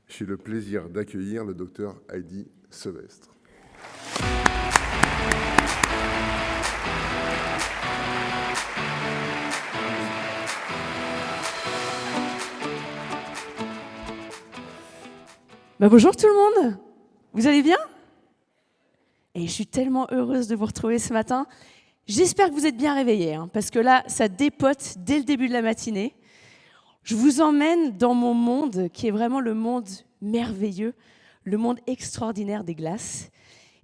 J'ai le plaisir d'accueillir le docteur Heidi Sevestre. Bonjour tout le monde, vous allez bien? Et je suis tellement heureuse de vous retrouver ce matin. J'espère que vous êtes bien réveillés, parce que là, ça dépote dès le début de la matinée. Je vous emmène dans mon monde, qui est vraiment le monde merveilleux, le monde extraordinaire des glaces.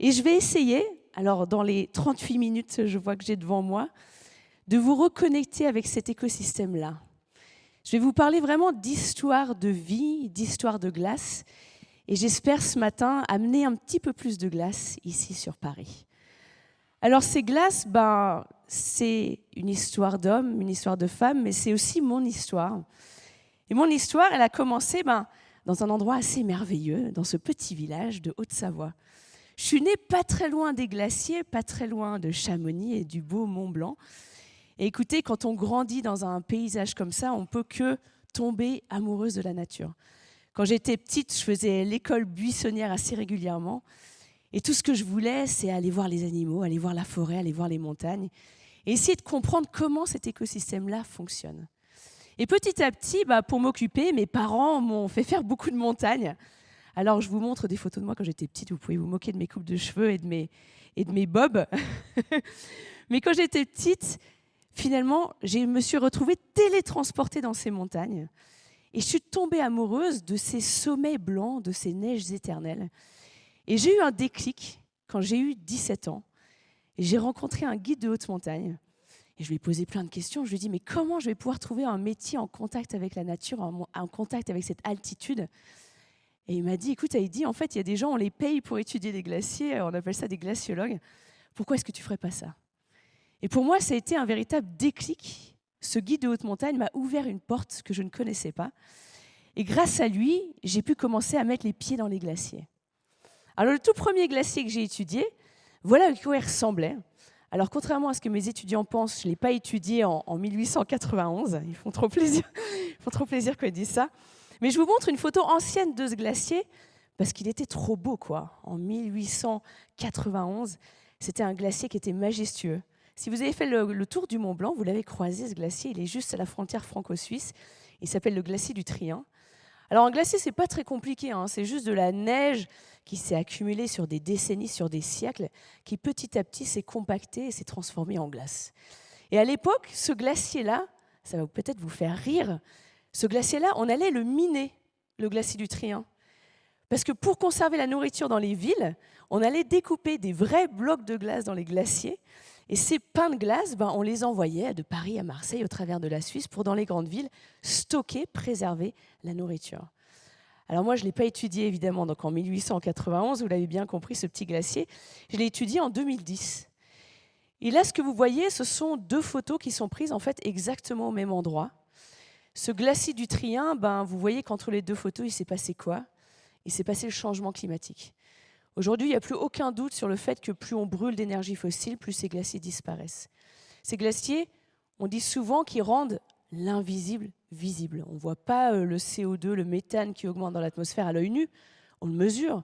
Et je vais essayer, alors dans les 38 minutes, je vois que j'ai devant moi, de vous reconnecter avec cet écosystème-là. Je vais vous parler vraiment d'histoire de vie, d'histoire de glace. Et j'espère ce matin amener un petit peu plus de glace ici sur Paris. Alors ces glaces, c'est une histoire d'homme, une histoire de femme, mais c'est aussi mon histoire. Et mon histoire, elle a commencé dans un endroit assez merveilleux, dans ce petit village de Haute-Savoie. Je suis née pas très loin des glaciers, pas très loin de Chamonix et du beau Mont Blanc. Et écoutez, quand on grandit dans un paysage comme ça, on ne peut que tomber amoureuse de la nature. Quand j'étais petite, je faisais l'école buissonnière assez régulièrement. Et tout ce que je voulais, c'est aller voir les animaux, aller voir la forêt, aller voir les montagnes et essayer de comprendre comment cet écosystème-là fonctionne. Et petit à petit, pour m'occuper, mes parents m'ont fait faire beaucoup de montagnes. Alors, je vous montre des photos de moi quand j'étais petite. Vous pouvez vous moquer de mes coupes de cheveux et de mes bobs. Mais quand j'étais petite, finalement, je me suis retrouvée télétransportée dans ces montagnes. Et je suis tombée amoureuse de ces sommets blancs, de ces neiges éternelles. Et j'ai eu un déclic quand j'ai eu 17 ans. Et j'ai rencontré un guide de haute montagne. Et je lui ai posé plein de questions. Je lui ai dit, mais comment je vais pouvoir trouver un métier en contact avec la nature, en contact avec cette altitude? Et il m'a dit, écoute Heidi, en fait, il y a des gens, on les paye pour étudier des glaciers, on appelle ça des glaciologues. Pourquoi est-ce que tu ne ferais pas ça? Et pour moi, ça a été un véritable déclic. Ce guide de haute montagne m'a ouvert une porte que je ne connaissais pas. Et grâce à lui, j'ai pu commencer à mettre les pieds dans les glaciers. Alors, le tout premier glacier que j'ai étudié, voilà à quoi il ressemblait. Alors, contrairement à ce que mes étudiants pensent, je ne l'ai pas étudié en 1891. Ils font trop plaisir quand ils disent ça. Mais je vous montre une photo ancienne de ce glacier, parce qu'il était trop beau, quoi. En 1891, c'était un glacier qui était majestueux. Si vous avez fait le tour du Mont Blanc, vous l'avez croisé, ce glacier, il est juste à la frontière franco-suisse. Il s'appelle le glacier du Trien. Alors un glacier, ce n'est pas très compliqué, c'est juste de la neige qui s'est accumulée sur des décennies, sur des siècles, qui petit à petit s'est compactée et s'est transformée en glace. Et à l'époque, ce glacier-là, ça va peut-être vous faire rire, ce glacier-là, on allait le miner, le glacier du Trien. Parce que pour conserver la nourriture dans les villes, on allait découper des vrais blocs de glace dans les glaciers. Et ces pains de glace, on les envoyait de Paris à Marseille, au travers de la Suisse, pour dans les grandes villes, stocker, préserver la nourriture. Alors moi, je ne l'ai pas étudié évidemment donc en 1891, vous l'avez bien compris, ce petit glacier. Je l'ai étudié en 2010. Et là, ce que vous voyez, ce sont deux photos qui sont prises en fait exactement au même endroit. Ce glacier du Trien, vous voyez qu'entre les deux photos, il s'est passé quoi? Il s'est passé le changement climatique. Aujourd'hui, il n'y a plus aucun doute sur le fait que plus on brûle d'énergie fossile, plus ces glaciers disparaissent. Ces glaciers, on dit souvent qu'ils rendent l'invisible visible. On ne voit pas le CO2, le méthane qui augmente dans l'atmosphère à l'œil nu, on le mesure.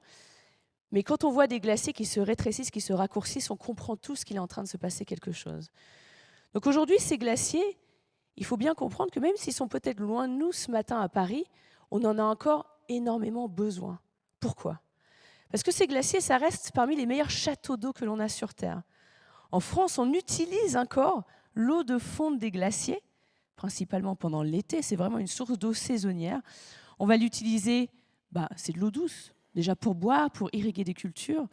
Mais quand on voit des glaciers qui se rétrécissent, qui se raccourcissent, on comprend tous qu'il est en train de se passer quelque chose. Donc aujourd'hui, ces glaciers, il faut bien comprendre que même s'ils sont peut-être loin de nous ce matin à Paris, on en a encore énormément besoin. Pourquoi ? Parce que ces glaciers, ça reste parmi les meilleurs châteaux d'eau que l'on a sur Terre. En France, on utilise encore l'eau de fonte des glaciers, principalement pendant l'été. C'est vraiment une source d'eau saisonnière. On va l'utiliser, c'est de l'eau douce, déjà pour boire, pour irriguer des cultures.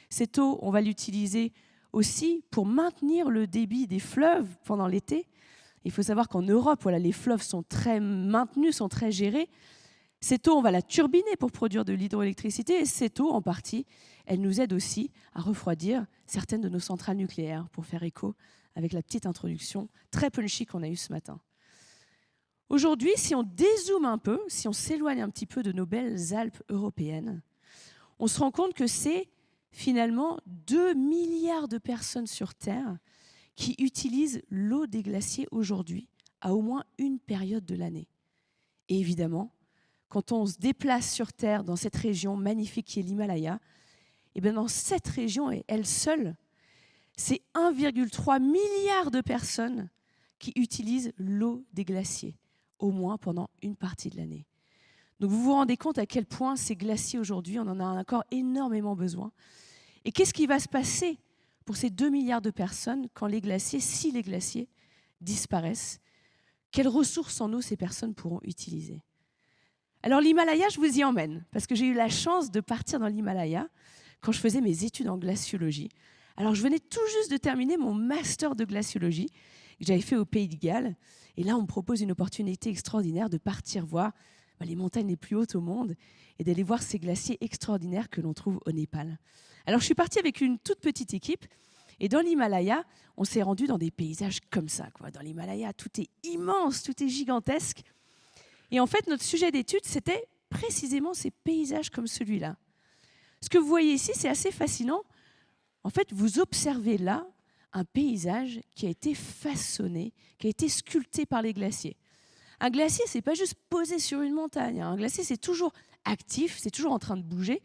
Cette eau, on va l'utiliser aussi pour maintenir le débit des fleuves pendant l'été. Il faut savoir qu'en Europe, les fleuves sont très maintenus, sont très gérés. Cette eau, on va la turbiner pour produire de l'hydroélectricité et cette eau, en partie, elle nous aide aussi à refroidir certaines de nos centrales nucléaires pour faire écho avec la petite introduction très punchy qu'on a eue ce matin. Aujourd'hui, si on dézoome un peu, si on s'éloigne un petit peu de nos belles Alpes européennes, on se rend compte que c'est finalement 2 milliards de personnes sur Terre qui utilisent l'eau des glaciers aujourd'hui à au moins une période de l'année. Et évidemment, quand on se déplace sur Terre dans cette région magnifique qui est l'Himalaya, et bien dans cette région, et elle seule, c'est 1,3 milliard de personnes qui utilisent l'eau des glaciers, au moins pendant une partie de l'année. Donc vous vous rendez compte à quel point ces glaciers aujourd'hui, on en a encore énormément besoin. Et qu'est-ce qui va se passer pour ces 2 milliards de personnes quand les glaciers, si les glaciers disparaissent? Quelles ressources en eau ces personnes pourront utiliser? Alors l'Himalaya, je vous y emmène, parce que j'ai eu la chance de partir dans l'Himalaya quand je faisais mes études en glaciologie. Alors je venais tout juste de terminer mon master de glaciologie que j'avais fait au Pays de Galles. Et là, on me propose une opportunité extraordinaire de partir voir les montagnes les plus hautes au monde et d'aller voir ces glaciers extraordinaires que l'on trouve au Népal. Alors je suis partie avec une toute petite équipe et dans l'Himalaya, on s'est rendu dans des paysages comme ça, quoi. Dans l'Himalaya, tout est immense, tout est gigantesque. Et en fait, notre sujet d'étude, c'était précisément ces paysages comme celui-là. Ce que vous voyez ici, c'est assez fascinant. En fait, vous observez là un paysage qui a été façonné, qui a été sculpté par les glaciers. Un glacier, ce n'est pas juste posé sur une montagne. Un glacier, c'est toujours actif, c'est toujours en train de bouger.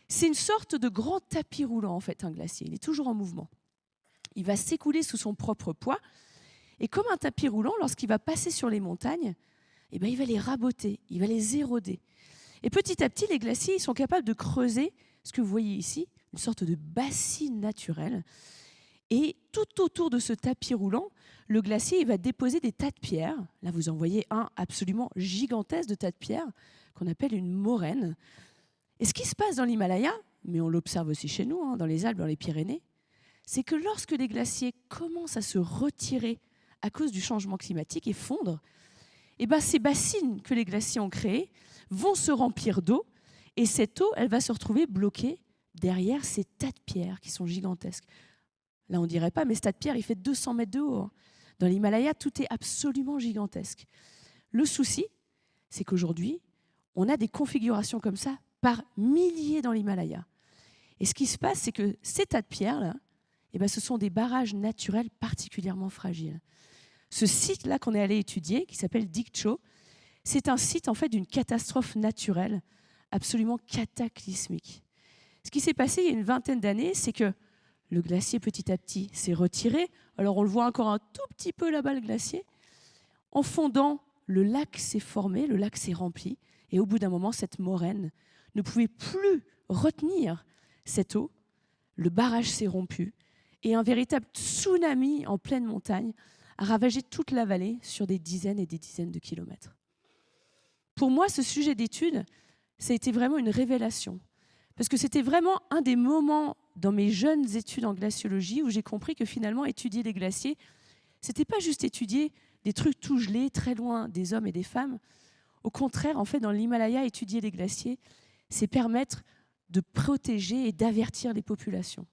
C'est une sorte de grand tapis roulant, en fait, un glacier. Il est toujours en mouvement. Il va s'écouler sous son propre poids. Et comme un tapis roulant, lorsqu'il va passer sur les montagnes, eh bien, il va les raboter, il va les éroder. Et petit à petit, les glaciers ils sont capables de creuser ce que vous voyez ici, une sorte de bassine naturelle. Et tout autour de ce tapis roulant, le glacier il va déposer des tas de pierres. Là, vous en voyez un absolument gigantesque de tas de pierres qu'on appelle une moraine. Et ce qui se passe dans l'Himalaya, mais on l'observe aussi chez nous, dans les Alpes, dans les Pyrénées, c'est que lorsque les glaciers commencent à se retirer à cause du changement climatique et fondre, et ben ces bassines que les glaciers ont créées vont se remplir d'eau et cette eau, elle va se retrouver bloquée derrière ces tas de pierres qui sont gigantesques. Là, on ne dirait pas, mais ce tas de pierres, il fait 200 mètres de haut. Dans l'Himalaya, tout est absolument gigantesque. Le souci, c'est qu'aujourd'hui, on a des configurations comme ça par milliers dans l'Himalaya. Et ce qui se passe, c'est que ces tas de pierres-là, eh ben, ce sont des barrages naturels particulièrement fragiles. Ce site-là qu'on est allé étudier, qui s'appelle Dikcho, c'est un site en fait d'une catastrophe naturelle absolument cataclysmique. Ce qui s'est passé il y a une vingtaine d'années, c'est que le glacier petit à petit s'est retiré. Alors on le voit encore un tout petit peu là-bas, le glacier. En fondant, le lac s'est formé, le lac s'est rempli. Et au bout d'un moment, cette moraine ne pouvait plus retenir cette eau. Le barrage s'est rompu. Et un véritable tsunami en pleine montagne a ravagé toute la vallée sur des dizaines et des dizaines de kilomètres. Pour moi, ce sujet d'étude, ça a été vraiment une révélation. Parce que c'était vraiment un des moments dans mes jeunes études en glaciologie où j'ai compris que finalement, étudier les glaciers, ce n'était pas juste étudier des trucs tout gelés, très loin des hommes et des femmes. Au contraire, en fait, dans l'Himalaya, étudier les glaciers, c'est permettre de protéger et d'avertir les populations.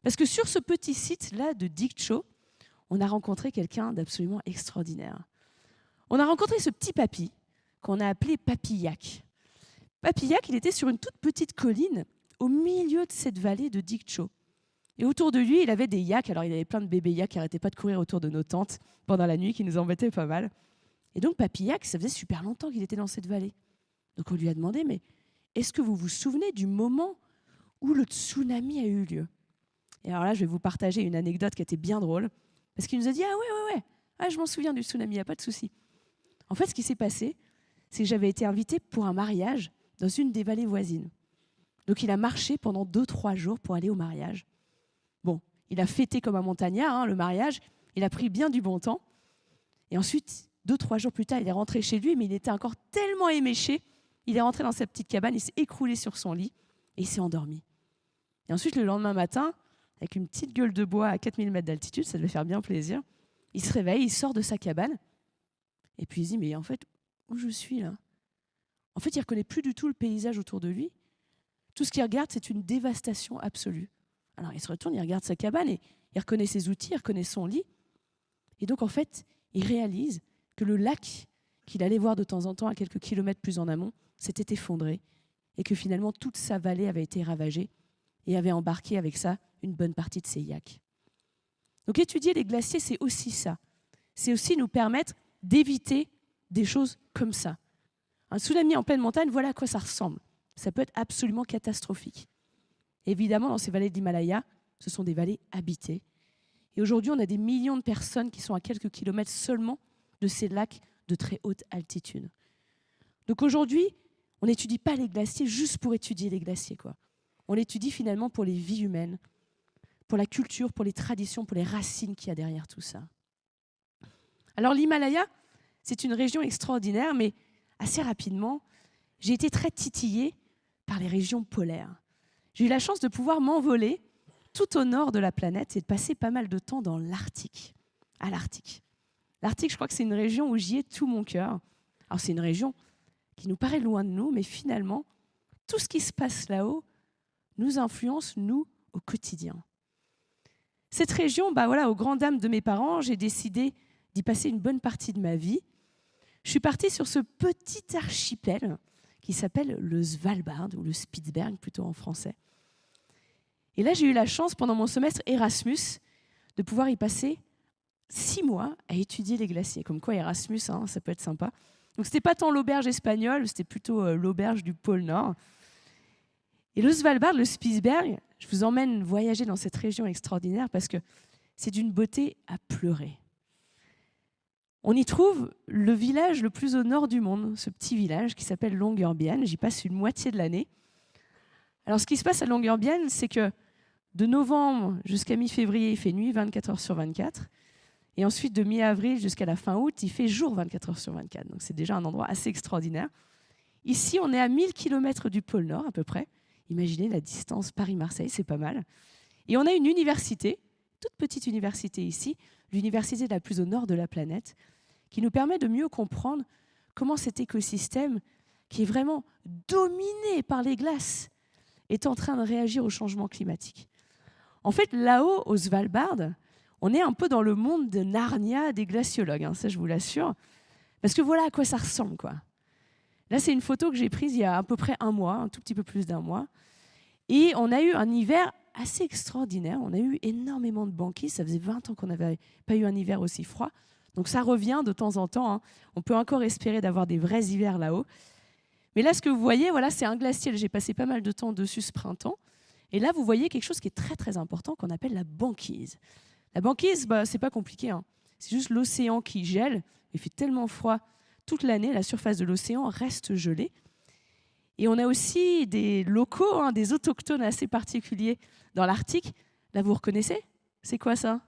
Parce que sur ce petit site-là de Dikcho, on a rencontré quelqu'un d'absolument extraordinaire. On a rencontré ce petit papy qu'on a appelé Papy Yak. Papy Yak, il était sur une toute petite colline au milieu de cette vallée de Dikcho. Et autour de lui, il avait des yaks. Alors, il avait plein de bébés yaks qui n'arrêtaient pas de courir autour de nos tentes pendant la nuit, qui nous embêtaient pas mal. Et donc, Papy Yak, ça faisait super longtemps qu'il était dans cette vallée. Donc, on lui a demandé, mais est-ce que vous vous souvenez du moment où le tsunami a eu lieu? Et alors là, je vais vous partager une anecdote qui était bien drôle. Parce qu'il nous a dit, ah ouais, je m'en souviens du tsunami, il n'y a pas de souci. En fait, ce qui s'est passé, c'est que j'avais été invitée pour un mariage dans une des vallées voisines. Donc, il a marché pendant 2-3 jours pour aller au mariage. Bon, il a fêté comme un montagnard, le mariage. Il a pris bien du bon temps. Et ensuite, 2-3 jours plus tard, il est rentré chez lui, mais il était encore tellement éméché. Il est rentré dans sa petite cabane, il s'est écroulé sur son lit et il s'est endormi. Et ensuite, le lendemain matin, avec une petite gueule de bois à 4000 mètres d'altitude, ça devait faire bien plaisir, il se réveille, il sort de sa cabane et puis il se dit, mais en fait, où je suis là? En fait, il ne reconnaît plus du tout le paysage autour de lui. Tout ce qu'il regarde, c'est une dévastation absolue. Alors, il se retourne, il regarde sa cabane et il reconnaît ses outils, il reconnaît son lit. Et donc, en fait, il réalise que le lac qu'il allait voir de temps en temps à quelques kilomètres plus en amont s'était effondré et que finalement, toute sa vallée avait été ravagée et avait embarqué avec ça une bonne partie de ses yaks. Donc, étudier les glaciers, c'est aussi ça. C'est aussi nous permettre d'éviter des choses comme ça. Un tsunami en pleine montagne, voilà à quoi ça ressemble. Ça peut être absolument catastrophique. Évidemment, dans ces vallées de l'Himalaya, ce sont des vallées habitées. Et aujourd'hui, on a des millions de personnes qui sont à quelques kilomètres seulement de ces lacs de très haute altitude. Donc aujourd'hui, on n'étudie pas les glaciers juste pour étudier les glaciers, quoi. On l'étudie finalement pour les vies humaines, pour la culture, pour les traditions, pour les racines qu'il y a derrière tout ça. Alors l'Himalaya, c'est une région extraordinaire, mais assez rapidement, j'ai été très titillée par les régions polaires. J'ai eu la chance de pouvoir m'envoler tout au nord de la planète et de passer pas mal de temps dans l'Arctique, à l'Arctique. L'Arctique, je crois que c'est une région où j'y ai tout mon cœur. Alors c'est une région qui nous paraît loin de nous, mais finalement, tout ce qui se passe là-haut nous influence, nous, au quotidien. Cette région, aux grandes dames de mes parents, j'ai décidé d'y passer une bonne partie de ma vie. Je suis partie sur ce petit archipel qui s'appelle le Svalbard, ou le Spitsberg plutôt en français. Et là, j'ai eu la chance, pendant mon semestre Erasmus, de pouvoir y passer 6 mois à étudier les glaciers. Comme quoi, Erasmus, ça peut être sympa. Donc, ce n'était pas tant l'auberge espagnole, c'était plutôt l'auberge du pôle Nord. Et le Svalbard, le Spitsberg, je vous emmène voyager dans cette région extraordinaire parce que c'est d'une beauté à pleurer. On y trouve le village le plus au nord du monde, ce petit village qui s'appelle Longyearbyen. J'y passe une moitié de l'année. Alors, ce qui se passe à Longyearbyen, c'est que de novembre jusqu'à mi-février, il fait nuit 24 heures sur 24. Et ensuite, de mi-avril jusqu'à la fin août, il fait jour 24 heures sur 24. Donc, c'est déjà un endroit assez extraordinaire. Ici, on est à 1000 km du pôle Nord, à peu près. Imaginez la distance Paris-Marseille, c'est pas mal. Et on a une université, toute petite université ici, l'université la plus au nord de la planète, qui nous permet de mieux comprendre comment cet écosystème, qui est vraiment dominé par les glaces, est en train de réagir au changement climatique. En fait, là-haut, au Svalbard, on est un peu dans le monde de Narnia des glaciologues, ça je vous l'assure, parce que voilà à quoi ça ressemble, quoi. Là, c'est une photo que j'ai prise il y a à peu près un mois, un tout petit peu plus d'un mois, et on a eu un hiver assez extraordinaire. On a eu énormément de banquise. Ça faisait 20 ans qu'on n'avait pas eu un hiver aussi froid. Donc ça revient de temps en temps. On peut encore espérer d'avoir des vrais hivers là-haut. Mais là, ce que vous voyez, voilà, c'est un glacier. J'ai passé pas mal de temps dessus ce printemps. Et là, vous voyez quelque chose qui est très, très important qu'on appelle la banquise. La banquise, c'est pas compliqué. C'est juste l'océan qui gèle. Il fait tellement froid toute l'année. La surface de l'océan reste gelée. Et on a aussi des locaux, des autochtones assez particuliers dans l'Arctique. Là, vous reconnaissez? C'est quoi ça?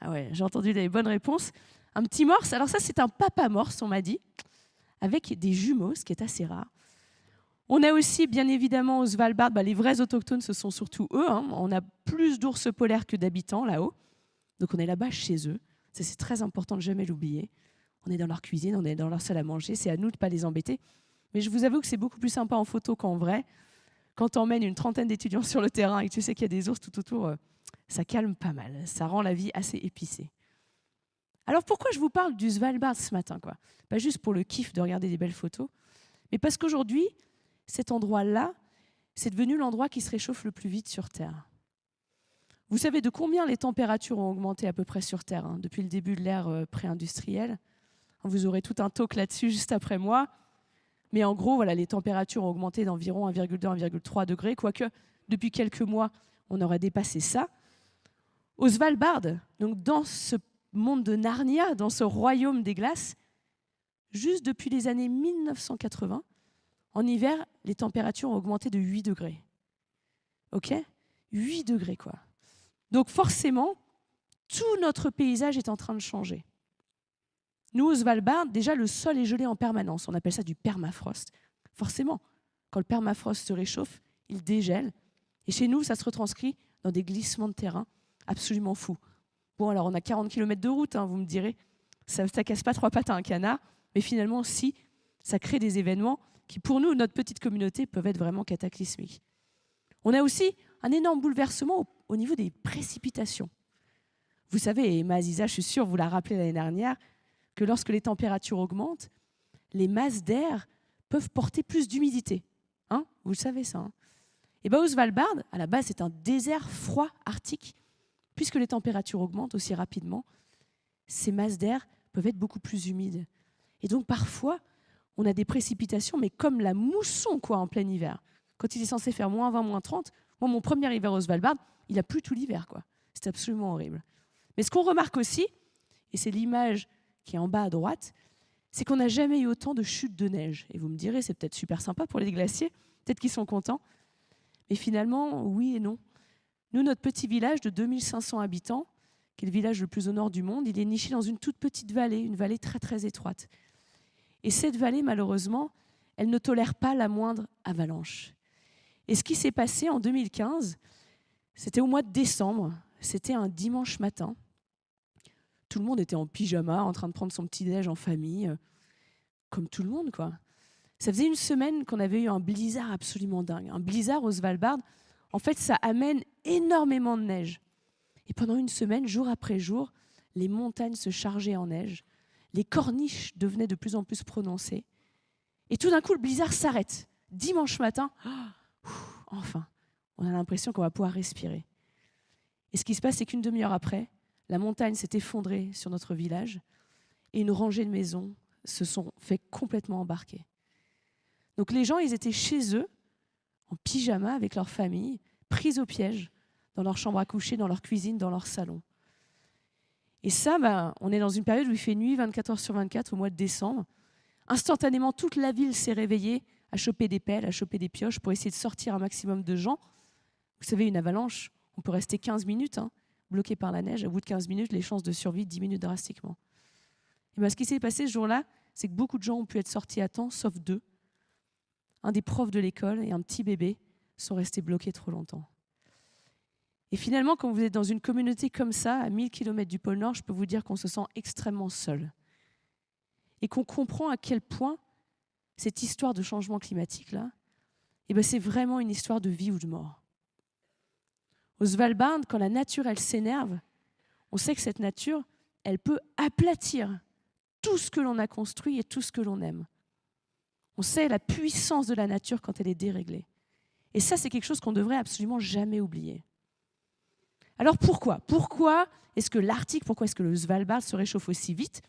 Ah ouais, j'ai entendu des bonnes réponses. Un petit morse. Alors ça, c'est un papa morse, on m'a dit, avec des jumeaux, ce qui est assez rare. On a aussi, bien évidemment, au Svalbard, les vrais autochtones, ce sont surtout eux. On a plus d'ours polaires que d'habitants là-haut. Donc on est là-bas chez eux. Ça, c'est très important de ne jamais l'oublier. On est dans leur cuisine, on est dans leur salle à manger. C'est à nous de ne pas les embêter. Mais je vous avoue que c'est beaucoup plus sympa en photo qu'en vrai. Quand tu emmènes une trentaine d'étudiants sur le terrain et que tu sais qu'il y a des ours tout autour, ça calme pas mal. Ça rend la vie assez épicée. Alors pourquoi je vous parle du Svalbard ce matin, quoi? Pas juste pour le kiff de regarder des belles photos, mais parce qu'aujourd'hui, cet endroit-là, c'est devenu l'endroit qui se réchauffe le plus vite sur Terre. Vous savez de combien les températures ont augmenté à peu près sur Terre depuis le début de l'ère pré-industrielle? Vous aurez tout un talk là-dessus juste après moi. Mais en gros, voilà, les températures ont augmenté d'environ 1,2-1,3 degrés, quoique depuis quelques mois, on aurait dépassé ça. Au Svalbard, donc dans ce monde de Narnia, dans ce royaume des glaces, juste depuis les années 1980, en hiver, les températures ont augmenté de 8 degrés. OK? 8 degrés, quoi. Donc forcément, tout notre paysage est en train de changer. Nous, au Svalbard, déjà, le sol est gelé en permanence. On appelle ça du permafrost. Forcément, quand le permafrost se réchauffe, il dégèle. Et chez nous, ça se retranscrit dans des glissements de terrain absolument fous. Bon, alors, on a 40 km de route, vous me direz. Ça ne casse pas 3 pattes à un canard. Mais finalement, si, ça crée des événements qui, pour nous, notre petite communauté, peuvent être vraiment cataclysmiques. On a aussi un énorme bouleversement au niveau des précipitations. Vous savez, Emma Aziza, je suis sûre, vous l'a rappelé l'année dernière, que lorsque les températures augmentent, les masses d'air peuvent porter plus d'humidité. Vous le savez ça. Et au Svalbard, à la base, c'est un désert froid arctique. Puisque les températures augmentent aussi rapidement, ces masses d'air peuvent être beaucoup plus humides. Et donc parfois, on a des précipitations, mais comme la mousson quoi, en plein hiver. Quand il est censé faire moins 20, moins 30, moi, mon premier hiver au Svalbard, il a plu tout l'hiver, quoi. C'est absolument horrible. Mais ce qu'on remarque aussi, et c'est l'image qui est en bas à droite, c'est qu'on n'a jamais eu autant de chutes de neige. Et vous me direz, c'est peut-être super sympa pour les glaciers, peut-être qu'ils sont contents. Mais finalement, oui et non. Nous, notre petit village de 2500 habitants, qui est le village le plus au nord du monde, il est niché dans une toute petite vallée, une vallée très très étroite. Et cette vallée, malheureusement, elle ne tolère pas la moindre avalanche. Et ce qui s'est passé en 2015, c'était au mois de décembre, c'était un dimanche matin. Tout le monde était en pyjama, en train de prendre son petit-déj en famille, comme tout le monde, quoi. Ça faisait une semaine qu'on avait eu un blizzard absolument dingue. Un blizzard au Svalbard, en fait, ça amène énormément de neige. Et pendant une semaine, jour après jour, les montagnes se chargeaient en neige. Les corniches devenaient de plus en plus prononcées. Et tout d'un coup, le blizzard s'arrête. Dimanche matin, enfin, on a l'impression qu'on va pouvoir respirer. Et ce qui se passe, c'est qu'une demi-heure après, la montagne s'est effondrée sur notre village et une rangée de maisons se sont fait complètement embarquer. Donc les gens, ils étaient chez eux, en pyjama avec leur famille, pris au piège, dans leur chambre à coucher, dans leur cuisine, dans leur salon. Et ça, on est dans une période où il fait nuit 24 heures sur 24 au mois de décembre. Instantanément, toute la ville s'est réveillée à choper des pelles, à choper des pioches pour essayer de sortir un maximum de gens. Vous savez, une avalanche, on peut rester 15 minutes bloqué par la neige. Au bout de 15 minutes, les chances de survie diminuent drastiquement. Et ce qui s'est passé ce jour-là, c'est que beaucoup de gens ont pu être sortis à temps, sauf 2. Un des profs de l'école et un petit bébé sont restés bloqués trop longtemps. Et finalement, quand vous êtes dans une communauté comme ça, à 1000 km du pôle Nord, je peux vous dire qu'on se sent extrêmement seul. Et qu'on comprend à quel point cette histoire de changement climatique-là, c'est vraiment une histoire de vie ou de mort. Au Svalbard, quand la nature, elle s'énerve, on sait que cette nature, elle peut aplatir tout ce que l'on a construit et tout ce que l'on aime. On sait la puissance de la nature quand elle est déréglée. Et ça, c'est quelque chose qu'on ne devrait absolument jamais oublier. Alors pourquoi ? Pourquoi est-ce que l'Arctique, pourquoi est-ce que le Svalbard se réchauffe aussi vite ?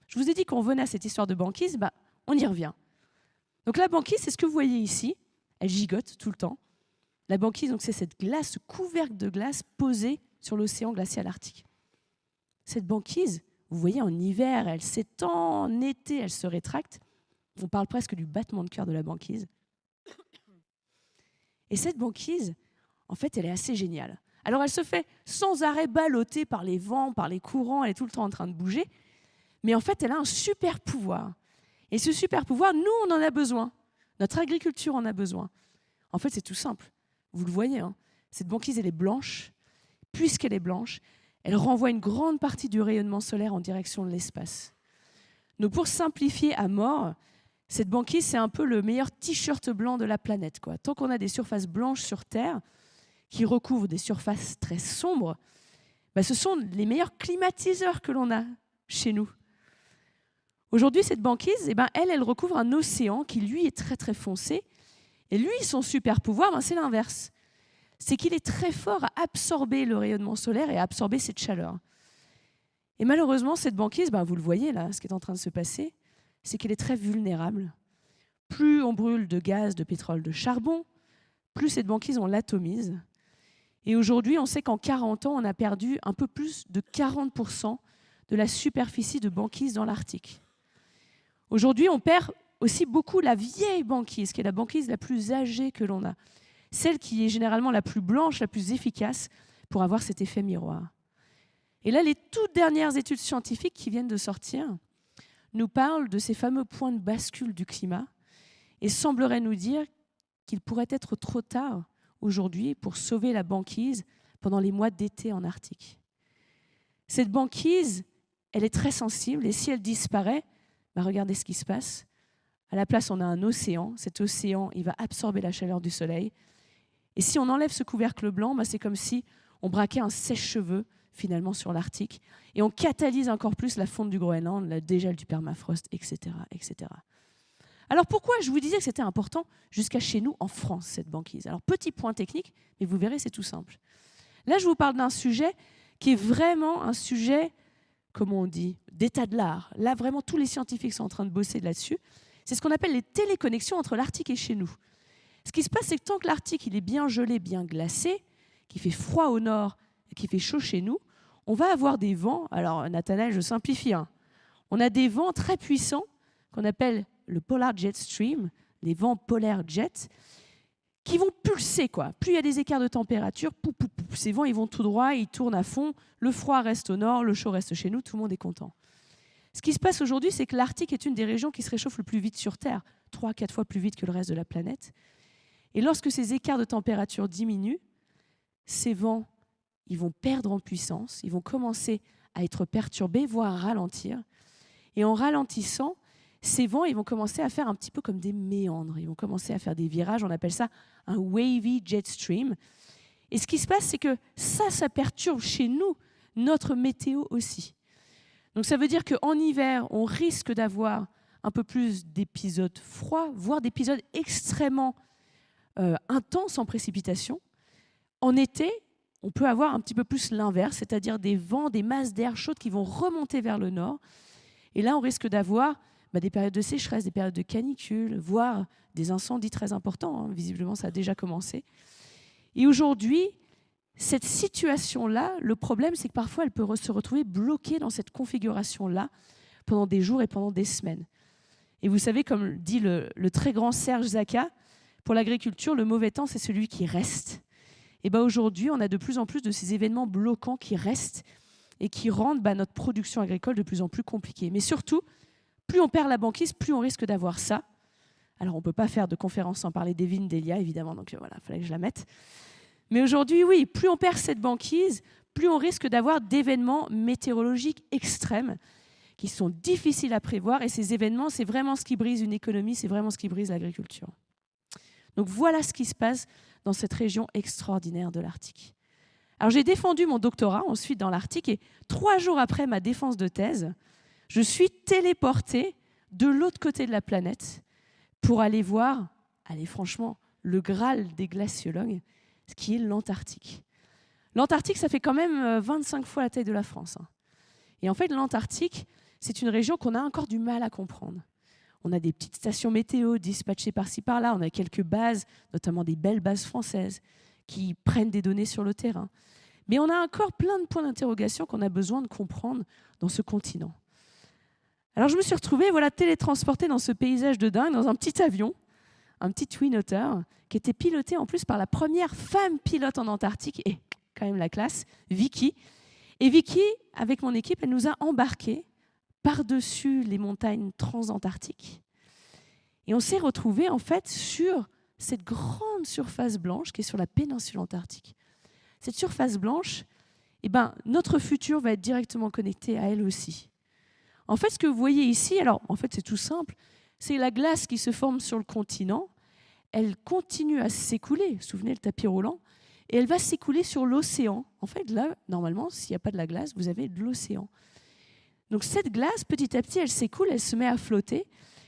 Je vous ai dit qu'on revenait à cette histoire de banquise, on y revient. Donc la banquise, c'est ce que vous voyez ici, elle gigote tout le temps. La banquise, donc, c'est cette glace, ce couvercle de glace posé sur l'océan glacial arctique. Cette banquise, vous voyez, en hiver, elle s'étend, en été, elle se rétracte. On parle presque du battement de cœur de la banquise. Et cette banquise, en fait, elle est assez géniale. Alors, elle se fait sans arrêt balloter par les vents, par les courants, elle est tout le temps en train de bouger. Mais en fait, elle a un super pouvoir. Et ce super pouvoir, nous, on en a besoin. Notre agriculture en a besoin. En fait, c'est tout simple. Vous le voyez, cette banquise, elle est blanche. Puisqu'elle est blanche, elle renvoie une grande partie du rayonnement solaire en direction de l'espace. Donc, pour simplifier à mort, cette banquise, c'est un peu le meilleur t-shirt blanc de la planète, quoi. Tant qu'on a des surfaces blanches sur Terre, qui recouvrent des surfaces très sombres, ce sont les meilleurs climatiseurs que l'on a chez nous. Aujourd'hui, cette banquise, elle recouvre un océan qui, lui, est très, très foncé. Et lui, son super pouvoir, c'est l'inverse. C'est qu'il est très fort à absorber le rayonnement solaire et à absorber cette chaleur. Et malheureusement, cette banquise, vous le voyez là, ce qui est en train de se passer, c'est qu'elle est très vulnérable. Plus on brûle de gaz, de pétrole, de charbon, plus cette banquise, on l'atomise. Et aujourd'hui, on sait qu'en 40 ans, on a perdu un peu plus de 40% de la superficie de banquise dans l'Arctique. Aujourd'hui, on perd aussi beaucoup la vieille banquise, qui est la banquise la plus âgée que l'on a. Celle qui est généralement la plus blanche, la plus efficace pour avoir cet effet miroir. Et là, les toutes dernières études scientifiques qui viennent de sortir nous parlent de ces fameux points de bascule du climat et sembleraient nous dire qu'il pourrait être trop tard aujourd'hui pour sauver la banquise pendant les mois d'été en Arctique. Cette banquise, elle est très sensible et si elle disparaît, regardez ce qui se passe. À la place, on a un océan. Cet océan, il va absorber la chaleur du soleil. Et si on enlève ce couvercle blanc, c'est comme si on braquait un sèche-cheveux finalement sur l'Arctique et on catalyse encore plus la fonte du Groenland, le dégel du permafrost, etc., etc. Alors pourquoi je vous disais que c'était important jusqu'à chez nous en France, cette banquise ? Alors petit point technique, mais vous verrez, c'est tout simple. Là, je vous parle d'un sujet qui est vraiment un sujet, comment on dit, d'état de l'art. Là, vraiment, tous les scientifiques sont en train de bosser là-dessus. C'est ce qu'on appelle les téléconnexions entre l'Arctique et chez nous. Ce qui se passe, c'est que tant que l'Arctique il est bien gelé, bien glacé, qu'il fait froid au nord et qu'il fait chaud chez nous, on va avoir des vents. Alors, Nathanaël, je simplifie. On a des vents très puissants qu'on appelle le Polar Jet Stream, les vents polaires jet, qui vont pulser, quoi. Plus il y a des écarts de température, ces vents ils vont tout droit, ils tournent à fond, le froid reste au nord, le chaud reste chez nous, tout le monde est content. Ce qui se passe aujourd'hui, c'est que l'Arctique est une des régions qui se réchauffe le plus vite sur Terre, 3-4 fois plus vite que le reste de la planète. Et lorsque ces écarts de température diminuent, ces vents ils vont perdre en puissance, ils vont commencer à être perturbés, voire à ralentir. Et en ralentissant, ces vents ils vont commencer à faire un petit peu comme des méandres. Ils vont commencer à faire des virages, on appelle ça un wavy jet stream. Et ce qui se passe, c'est que ça perturbe chez nous notre météo aussi. Donc ça veut dire qu'en hiver, on risque d'avoir un peu plus d'épisodes froids, voire d'épisodes extrêmement intenses en précipitation. En été, on peut avoir un petit peu plus l'inverse, c'est-à-dire des vents, des masses d'air chaudes qui vont remonter vers le nord. Et là, on risque d'avoir des périodes de sécheresse, des périodes de canicule, voire des incendies très importants. Visiblement, ça a déjà commencé. Et aujourd'hui, cette situation-là, le problème, c'est que parfois, elle peut se retrouver bloquée dans cette configuration-là pendant des jours et pendant des semaines. Et vous savez, comme dit le très grand Serge Zaka, pour l'agriculture, le mauvais temps, c'est celui qui reste. Et aujourd'hui, on a de plus en plus de ces événements bloquants qui restent et qui rendent notre production agricole de plus en plus compliquée. Mais surtout, plus on perd la banquise, plus on risque d'avoir ça. Alors, on ne peut pas faire de conférence sans parler d'Evelyne Delia, évidemment, donc voilà, il fallait que je la mette. Mais aujourd'hui, oui, plus on perd cette banquise, plus on risque d'avoir d'événements météorologiques extrêmes qui sont difficiles à prévoir. Et ces événements, c'est vraiment ce qui brise une économie, c'est vraiment ce qui brise l'agriculture. Donc voilà ce qui se passe dans cette région extraordinaire de l'Arctique. Alors j'ai défendu mon doctorat ensuite dans l'Arctique et 3 jours après ma défense de thèse, je suis téléportée de l'autre côté de la planète pour aller voir, franchement, le Graal des glaciologues, ce qui est l'Antarctique. L'Antarctique, ça fait quand même 25 fois la taille de la France. Et en fait, l'Antarctique, c'est une région qu'on a encore du mal à comprendre. On a des petites stations météo dispatchées par-ci par-là, on a quelques bases, notamment des belles bases françaises, qui prennent des données sur le terrain. Mais on a encore plein de points d'interrogation qu'on a besoin de comprendre dans ce continent. Alors je me suis retrouvée télétransportée dans ce paysage de dingue, dans un petit avion, un petit Twin Otter, qui était piloté en plus par la première femme pilote en Antarctique, et quand même la classe, Vicky. Et Vicky, avec mon équipe, elle nous a embarqués par-dessus les montagnes transantarctiques. Et on s'est retrouvés en fait sur cette grande surface blanche qui est sur la péninsule antarctique. Cette surface blanche, notre futur va être directement connecté à elle aussi. En fait, ce que vous voyez ici, alors en fait c'est tout simple, c'est la glace qui se forme sur le continent, elle continue à s'écouler, vous vous souvenez le tapis roulant, et elle va s'écouler sur l'océan. En fait, là, normalement, s'il n'y a pas de la glace, vous avez de l'océan. Donc cette glace, petit à petit, elle s'écoule, elle se met à flotter,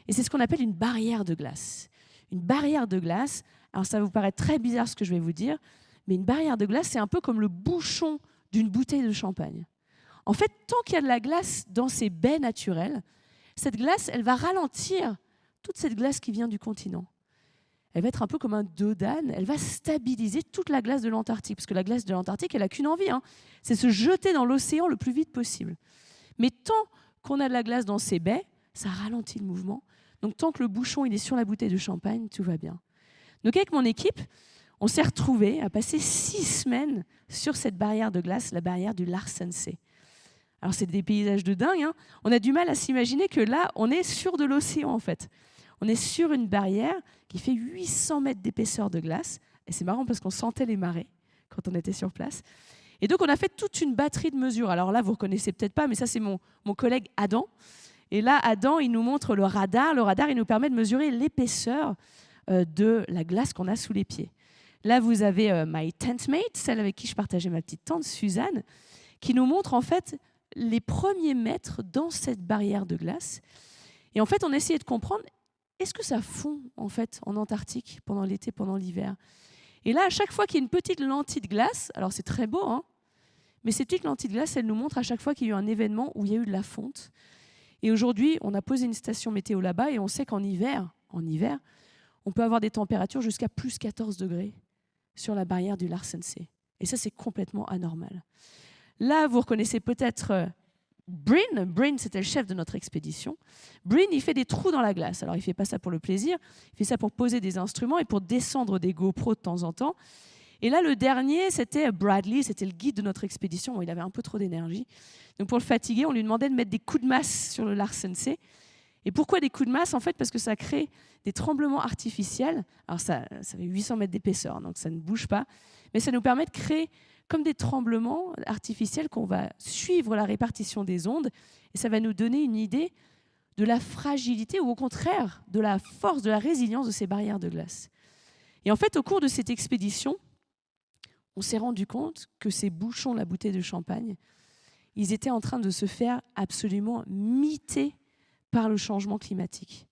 et c'est ce qu'on appelle une barrière de glace. Une barrière de glace, alors ça va vous paraître très bizarre ce que je vais vous dire, mais une barrière de glace, c'est un peu comme le bouchon d'une bouteille de champagne. En fait, tant qu'il y a de la glace dans ces baies naturelles, cette glace, elle va ralentir toute cette glace qui vient du continent. Elle va être un peu comme un dos d'âne, elle va stabiliser toute la glace de l'Antarctique, parce que la glace de l'Antarctique, elle n'a qu'une envie, c'est se jeter dans l'océan le plus vite possible. Mais tant qu'on a de la glace dans ces baies, ça ralentit le mouvement. Donc tant que le bouchon il est sur la bouteille de champagne, tout va bien. Donc avec mon équipe, on s'est retrouvés à passer 6 semaines sur cette barrière de glace, la barrière du Larsen C. Alors c'est des paysages de dingue, On a du mal à s'imaginer que là, on est sur de l'océan en fait. On est sur une barrière qui fait 800 mètres d'épaisseur de glace. Et c'est marrant parce qu'on sentait les marées quand on était sur place. Et donc, on a fait toute une batterie de mesures. Alors là, vous ne reconnaissez peut-être pas, mais ça, c'est mon collègue Adam. Et là, Adam, il nous montre le radar. Le radar, il nous permet de mesurer l'épaisseur de la glace qu'on a sous les pieds. Là, vous avez my tent mate, celle avec qui je partageais ma petite tente, Suzanne, qui nous montre en fait les premiers mètres dans cette barrière de glace. Et en fait, on essayait de comprendre, est-ce que ça fond en fait en Antarctique pendant l'été, pendant l'hiver? Et là, à chaque fois qu'il y a une petite lentille de glace, alors c'est très beau, mais cette petite lentille de glace, elle nous montre à chaque fois qu'il y a eu un événement où il y a eu de la fonte. Et aujourd'hui, on a posé une station météo là-bas et on sait qu'en hiver, on peut avoir des températures jusqu'à plus 14 degrés sur la barrière du Larsen C. Et ça, c'est complètement anormal. Là, vous reconnaissez peut-être Bryn. Bryn, c'était le chef de notre expédition. Bryn, il fait des trous dans la glace. Alors, il ne fait pas ça pour le plaisir, il fait ça pour poser des instruments et pour descendre des GoPros de temps en temps. Et là, le dernier, c'était Bradley, c'était le guide de notre expédition. Bon, il avait un peu trop d'énergie. Donc, pour le fatiguer, on lui demandait de mettre des coups de masse sur le Larsen C. Et pourquoi des coups de masse? En fait, parce que ça crée des tremblements artificiels. Alors, ça fait 800 mètres d'épaisseur, donc ça ne bouge pas. Mais ça nous permet de créer comme des tremblements artificiels qu'on va suivre la répartition des ondes. Et ça va nous donner une idée de la fragilité ou au contraire de la force, de la résilience de ces barrières de glace. Et en fait, au cours de cette expédition, on s'est rendu compte que ces bouchons, la bouteille de champagne, ils étaient en train de se faire absolument miter par le changement climatique.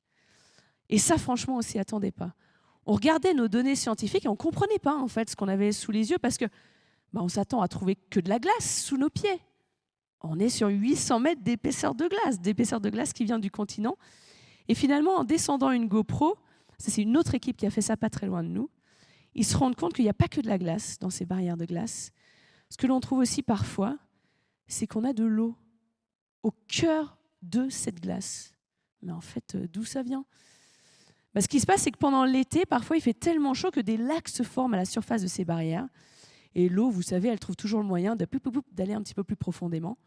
Et ça, franchement, on ne s'y attendait pas. On regardait nos données scientifiques et on ne comprenait pas en fait ce qu'on avait sous les yeux parce que on s'attend à trouver que de la glace sous nos pieds. On est sur 800 mètres d'épaisseur de glace qui vient du continent. Et finalement, en descendant une GoPro, ça, c'est une autre équipe qui a fait ça pas très loin de nous, ils se rendent compte qu'il n'y a pas que de la glace dans ces barrières de glace. Ce que l'on trouve aussi parfois, c'est qu'on a de l'eau au cœur de cette glace. Mais en fait, d'où ça vient? Ce qui se passe, c'est que pendant l'été, parfois, il fait tellement chaud que des lacs se forment à la surface de ces barrières. Et l'eau, vous savez, elle trouve toujours le moyen d'aller un petit peu plus profondément.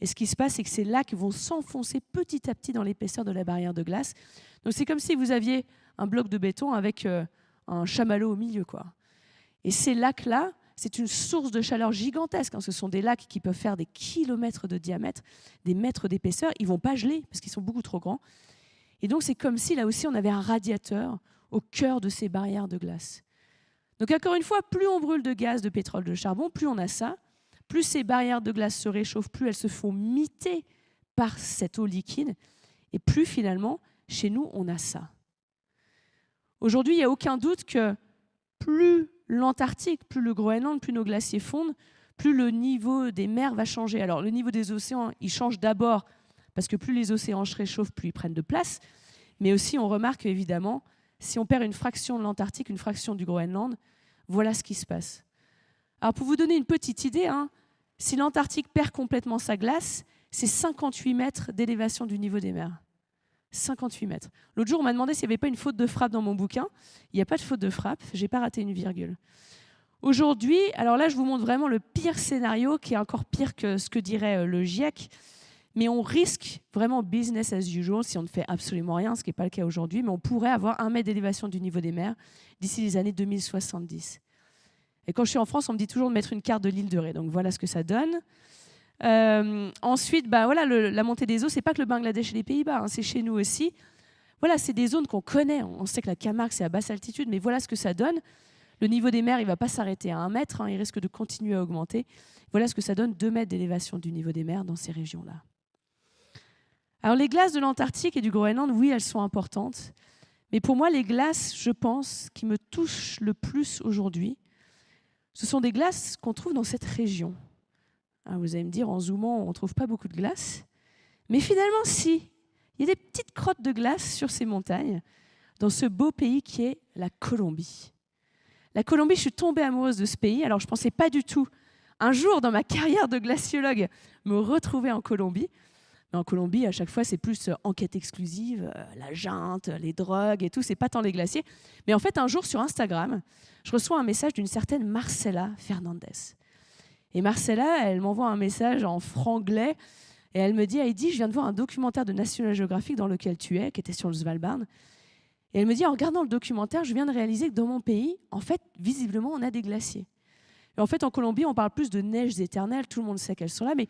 Et ce qui se passe, c'est que ces lacs vont s'enfoncer petit à petit dans l'épaisseur de la barrière de glace. Donc c'est comme si vous aviez un bloc de béton avec un chamallow au milieu, quoi. Et ces lacs-là, c'est une source de chaleur gigantesque. Ce sont des lacs qui peuvent faire des kilomètres de diamètre, des mètres d'épaisseur. Ils ne vont pas geler parce qu'ils sont beaucoup trop grands. Et donc c'est comme si, là aussi, on avait un radiateur au cœur de ces barrières de glace. Donc encore une fois, plus on brûle de gaz, de pétrole, de charbon, plus on a ça, plus ces barrières de glace se réchauffent, plus elles se font miter par cette eau liquide, et plus finalement, chez nous, on a ça. Aujourd'hui, il n'y a aucun doute que plus l'Antarctique, plus le Groenland, plus nos glaciers fondent, plus le niveau des mers va changer. Alors le niveau des océans, il change d'abord parce que plus les océans se réchauffent, plus ils prennent de place, mais aussi on remarque évidemment, si on perd une fraction de l'Antarctique, une fraction du Groenland, voilà ce qui se passe. Alors pour vous donner une petite idée, si l'Antarctique perd complètement sa glace, c'est 58 mètres d'élévation du niveau des mers. 58 mètres. L'autre jour, on m'a demandé s'il n'y avait pas une faute de frappe dans mon bouquin. Il n'y a pas de faute de frappe, je n'ai pas raté une virgule. Aujourd'hui, alors là, je vous montre vraiment le pire scénario, qui est encore pire que ce que dirait le GIEC, mais on risque vraiment business as usual si on ne fait absolument rien, ce qui n'est pas le cas aujourd'hui, mais on pourrait avoir 1 mètre d'élévation du niveau des mers d'ici les années 2070. Et quand je suis en France, on me dit toujours de mettre une carte de l'île de Ré, donc voilà ce que ça donne. Ensuite, voilà, la montée des eaux, c'est pas que le Bangladesh et les Pays-Bas, c'est chez nous aussi. Voilà, c'est des zones qu'on connaît. On sait que la Camargue, c'est à basse altitude, mais voilà ce que ça donne. Le niveau des mers, il ne va pas s'arrêter à 1 mètre, il risque de continuer à augmenter. Voilà ce que ça donne, 2 mètres d'élévation du niveau des mers dans ces régions-là. Alors les glaces de l'Antarctique et du Groenland, oui, elles sont importantes. Mais pour moi, les glaces, je pense, qui me touchent le plus aujourd'hui, ce sont des glaces qu'on trouve dans cette région. Alors vous allez me dire, en zoomant, on ne trouve pas beaucoup de glace. Mais finalement, si. Il y a des petites crottes de glace sur ces montagnes, dans ce beau pays qui est la Colombie. La Colombie, je suis tombée amoureuse de ce pays. Alors je ne pensais pas du tout, un jour dans ma carrière de glaciologue, me retrouver en Colombie. Mais en Colombie, à chaque fois, c'est plus enquête exclusive, la junte, les drogues et tout, c'est pas tant les glaciers. Mais en fait, un jour, sur Instagram, je reçois un message d'une certaine Marcela Fernandez. Et Marcela, elle m'envoie un message en franglais et elle me dit « Heidi, je viens de voir un documentaire de National Geographic dans lequel tu es, qui était sur le Svalbard. » Et elle me dit « En regardant le documentaire, je viens de réaliser que dans mon pays, en fait, visiblement, on a des glaciers. » Et en fait, en Colombie, on parle plus de neiges éternelles, tout le monde sait qu'elles sont là, mais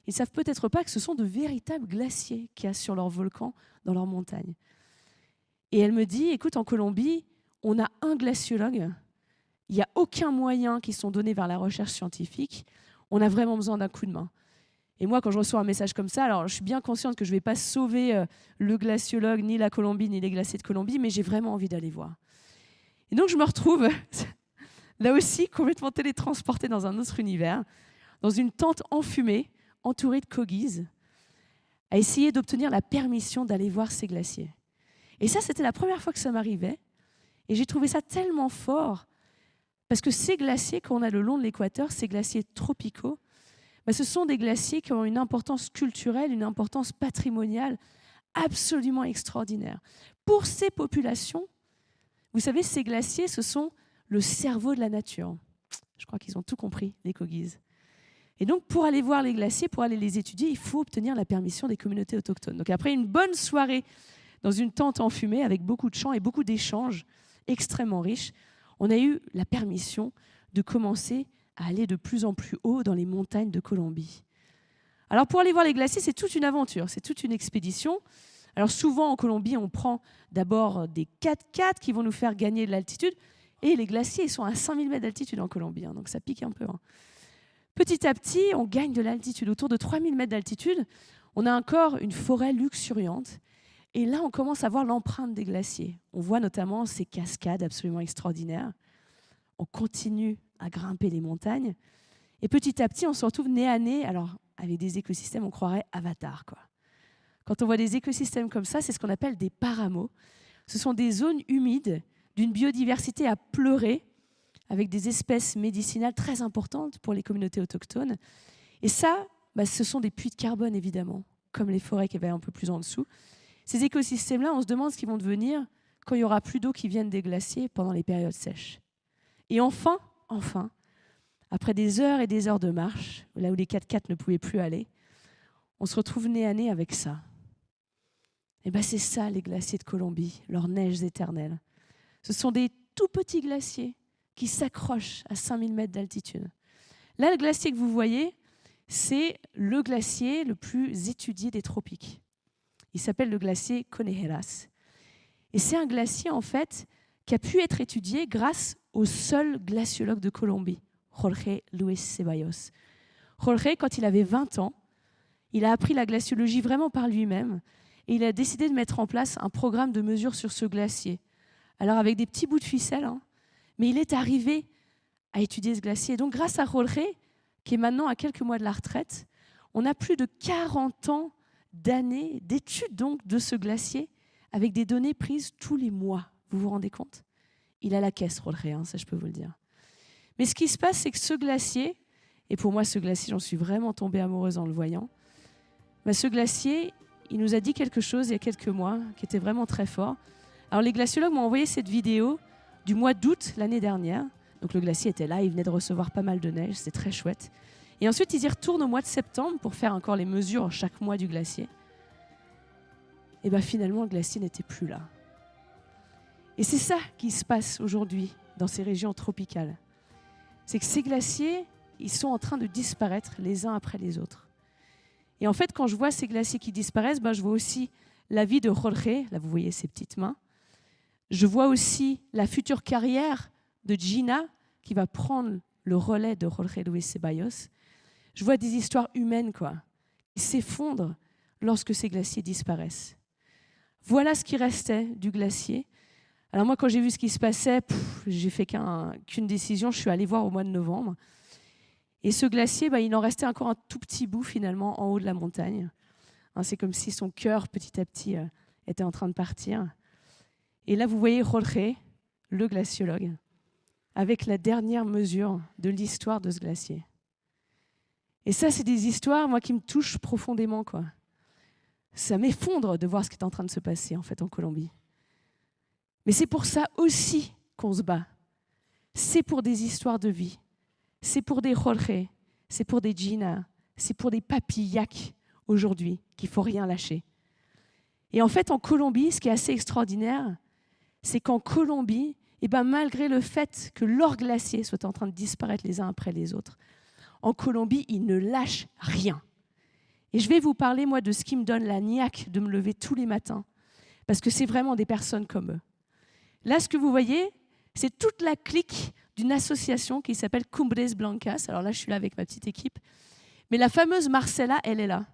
ils ne savent peut-être pas que ce sont de véritables glaciers qu'il y a sur leurs volcans, dans leurs montagnes. Et elle me dit, écoute, en Colombie, on a un glaciologue, il n'y a aucun moyen qui sont donnés vers la recherche scientifique, on a vraiment besoin d'un coup de main. Et moi, quand je reçois un message comme ça, alors je suis bien consciente que je ne vais pas sauver le glaciologue, ni la Colombie, ni les glaciers de Colombie, mais j'ai vraiment envie d'aller voir. Et donc je me retrouve, là aussi, complètement télétransportée dans un autre univers, dans une tente enfumée, entourée de corgis, à essayer d'obtenir la permission d'aller voir ces glaciers. Et ça, c'était la première fois que ça m'arrivait. Et j'ai trouvé ça tellement fort, parce que ces glaciers qu'on a le long de l'équateur, ces glaciers tropicaux, ce sont des glaciers qui ont une importance culturelle, une importance patrimoniale absolument extraordinaire. Pour ces populations, vous savez, ces glaciers, ce sont le cerveau de la nature. Je crois qu'ils ont tout compris, les Kogis. Et donc, pour aller voir les glaciers, pour aller les étudier, il faut obtenir la permission des communautés autochtones. Donc, après une bonne soirée dans une tente enfumée, avec beaucoup de chants et beaucoup d'échanges extrêmement riches, on a eu la permission de commencer à aller de plus en plus haut dans les montagnes de Colombie. Alors, pour aller voir les glaciers, c'est toute une aventure, c'est toute une expédition. Alors, souvent, en Colombie, on prend d'abord des 4x4 qui vont nous faire gagner de l'altitude. Et les glaciers, ils sont à 5000 mètres d'altitude en Colombie, donc ça pique un peu. Petit à petit, on gagne de l'altitude. Autour de 3000 mètres d'altitude, on a encore une forêt luxuriante. Et là, on commence à voir l'empreinte des glaciers. On voit notamment ces cascades absolument extraordinaires. On continue à grimper les montagnes. Et petit à petit, on se retrouve nez à nez. Alors, avec des écosystèmes, on croirait Avatar, quoi. Quand on voit des écosystèmes comme ça, c'est ce qu'on appelle des paramos. Ce sont des zones humides d'une biodiversité à pleurer, avec des espèces médicinales très importantes pour les communautés autochtones. Et ça, ce sont des puits de carbone, évidemment, comme les forêts qui avaient un peu plus en dessous. Ces écosystèmes-là, on se demande ce qu'ils vont devenir quand il n'y aura plus d'eau qui vienne des glaciers pendant les périodes sèches. Et enfin, après des heures et des heures de marche, là où les 4x4 ne pouvaient plus aller, on se retrouve nez à nez avec ça. Et c'est ça, les glaciers de Colombie, leurs neiges éternelles. Ce sont des tout petits glaciers qui s'accrochent à 5000 mètres d'altitude. Là, le glacier que vous voyez, c'est le glacier le plus étudié des tropiques. Il s'appelle le glacier Conejeras. Et c'est un glacier, en fait, qui a pu être étudié grâce au seul glaciologue de Colombie, Jorge Luis Ceballos. Jorge, quand il avait 20 ans, il a appris la glaciologie vraiment par lui-même et il a décidé de mettre en place un programme de mesure sur ce glacier. Alors avec des petits bouts de ficelle, mais il est arrivé à étudier ce glacier. Donc grâce à Jorge, qui est maintenant à quelques mois de la retraite, on a plus de 40 ans d'années d'études donc de ce glacier avec des données prises tous les mois. Vous vous rendez compte ? Il a la caisse, Jorge, ça je peux vous le dire. Mais ce qui se passe, c'est que ce glacier, et pour moi ce glacier, j'en suis vraiment tombée amoureuse en le voyant, ce glacier, il nous a dit quelque chose il y a quelques mois qui était vraiment très fort. Alors les glaciologues m'ont envoyé cette vidéo du mois d'août l'année dernière. Donc le glacier était là, il venait de recevoir pas mal de neige, c'était très chouette. Et ensuite, ils y retournent au mois de septembre pour faire encore les mesures chaque mois du glacier. Et finalement, le glacier n'était plus là. Et c'est ça qui se passe aujourd'hui dans ces régions tropicales. C'est que ces glaciers, ils sont en train de disparaître les uns après les autres. Et en fait, quand je vois ces glaciers qui disparaissent, je vois aussi la vie de Jorge. Là, vous voyez ses petites mains. Je vois aussi la future carrière de Gina, qui va prendre le relais de Jorge Luis Ceballos. Je vois des histoires humaines, qui s'effondrent lorsque ces glaciers disparaissent. Voilà ce qui restait du glacier. Alors moi, quand j'ai vu ce qui se passait, j'ai fait qu'une décision. Je suis allée voir au mois de novembre. Et ce glacier, il en restait encore un tout petit bout, finalement, en haut de la montagne. C'est comme si son cœur, petit à petit, était en train de partir. Et là, vous voyez Jorge, le glaciologue, avec la dernière mesure de l'histoire de ce glacier. Et ça, c'est des histoires, moi, qui me touchent profondément, Ça m'effondre de voir ce qui est en train de se passer, en fait, en Colombie. Mais c'est pour ça aussi qu'on se bat. C'est pour des histoires de vie. C'est pour des Jorge, c'est pour des Gina, c'est pour des papilles aujourd'hui qu'il ne faut rien lâcher. Et en fait, en Colombie, ce qui est assez extraordinaire, c'est qu'en Colombie, malgré le fait que leurs glaciers soient en train de disparaître les uns après les autres, en Colombie, ils ne lâchent rien. Et je vais vous parler, moi, de ce qui me donne la niaque de me lever tous les matins, parce que c'est vraiment des personnes comme eux. Là, ce que vous voyez, c'est toute la clique d'une association qui s'appelle Cumbres Blancas. Alors là, je suis là avec ma petite équipe. Mais la fameuse Marcela, elle est là.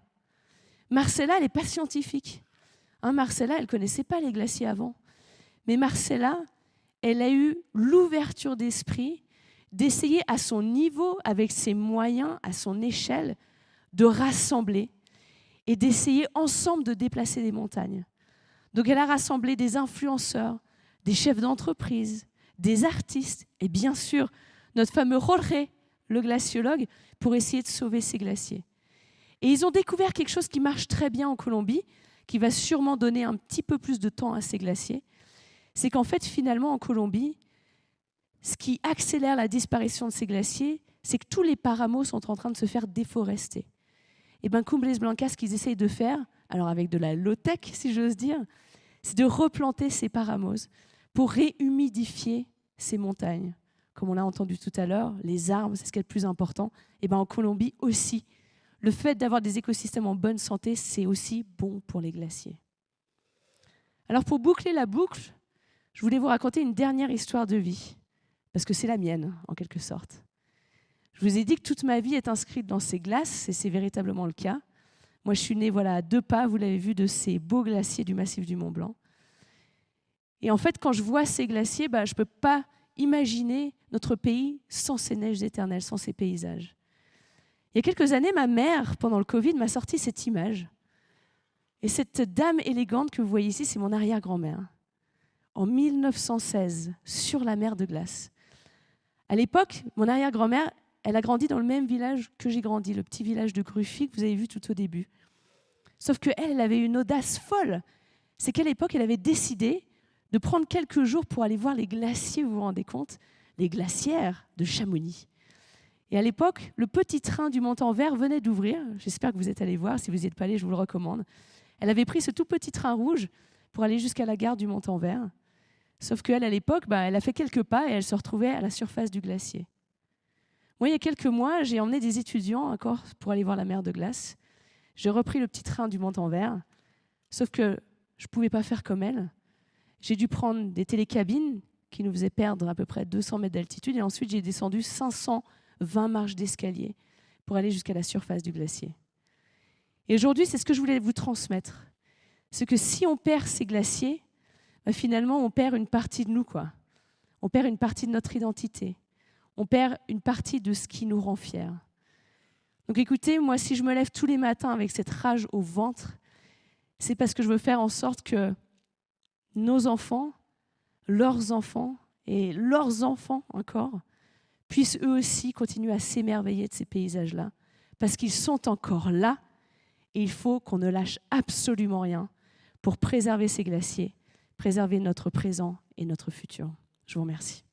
Marcela, elle n'est pas scientifique. Marcela, elle ne connaissait pas les glaciers avant. Mais Marcela, elle a eu l'ouverture d'esprit d'essayer à son niveau, avec ses moyens, à son échelle, de rassembler et d'essayer ensemble de déplacer des montagnes. Donc elle a rassemblé des influenceurs, des chefs d'entreprise, des artistes et bien sûr notre fameux Jorge, le glaciologue, pour essayer de sauver ces glaciers. Et ils ont découvert quelque chose qui marche très bien en Colombie, qui va sûrement donner un petit peu plus de temps à ces glaciers. C'est qu'en fait, finalement, en Colombie, ce qui accélère la disparition de ces glaciers, c'est que tous les paramos sont en train de se faire déforester. Et bien, Cumbres Blancas, ce qu'ils essayent de faire, alors avec de la low-tech, si j'ose dire, c'est de replanter ces paramos pour réhumidifier ces montagnes. Comme on l'a entendu tout à l'heure, les arbres, c'est ce qui est le plus important. Et bien, en Colombie aussi, le fait d'avoir des écosystèmes en bonne santé, c'est aussi bon pour les glaciers. Alors, pour boucler la boucle, je voulais vous raconter une dernière histoire de vie, parce que c'est la mienne, en quelque sorte. Je vous ai dit que toute ma vie est inscrite dans ces glaces, et c'est véritablement le cas. Moi, je suis née à 2 pas, vous l'avez vu, de ces beaux glaciers du massif du Mont-Blanc. Et en fait, quand je vois ces glaciers, je ne peux pas imaginer notre pays sans ces neiges éternelles, sans ces paysages. Il y a quelques années, ma mère, pendant le Covid, m'a sorti cette image. Et cette dame élégante que vous voyez ici, c'est mon arrière-grand-mère. En 1916, sur la mer de glace. À l'époque, mon arrière-grand-mère, elle a grandi dans le même village que j'ai grandi, le petit village de Gruffy que vous avez vu tout au début. Sauf qu'elle, elle avait une audace folle. C'est qu'à l'époque, elle avait décidé de prendre quelques jours pour aller voir les glaciers, vous vous rendez compte, les glacières de Chamonix. Et à l'époque, le petit train du Montanvert venait d'ouvrir. J'espère que vous êtes allés voir. Si vous n'y êtes pas allés, je vous le recommande. Elle avait pris ce tout petit train rouge pour aller jusqu'à la gare du Montanvert. Sauf qu'elle, à l'époque, elle a fait quelques pas et elle se retrouvait à la surface du glacier. Moi, il y a quelques mois, j'ai emmené des étudiants encore pour aller voir la mer de glace. J'ai repris le petit train du Montanvert, sauf que je ne pouvais pas faire comme elle. J'ai dû prendre des télécabines qui nous faisaient perdre à peu près 200 mètres d'altitude et ensuite j'ai descendu 520 marches d'escalier pour aller jusqu'à la surface du glacier. Et aujourd'hui, c'est ce que je voulais vous transmettre. C'est que si on perd ces glaciers, finalement, on perd une partie de nous, quoi. On perd une partie de notre identité. On perd une partie de ce qui nous rend fiers. Donc écoutez, moi, si je me lève tous les matins avec cette rage au ventre, c'est parce que je veux faire en sorte que nos enfants, leurs enfants et leurs enfants encore, puissent eux aussi continuer à s'émerveiller de ces paysages-là, parce qu'ils sont encore là et il faut qu'on ne lâche absolument rien pour préserver ces glaciers, préserver notre présent et notre futur. Je vous remercie.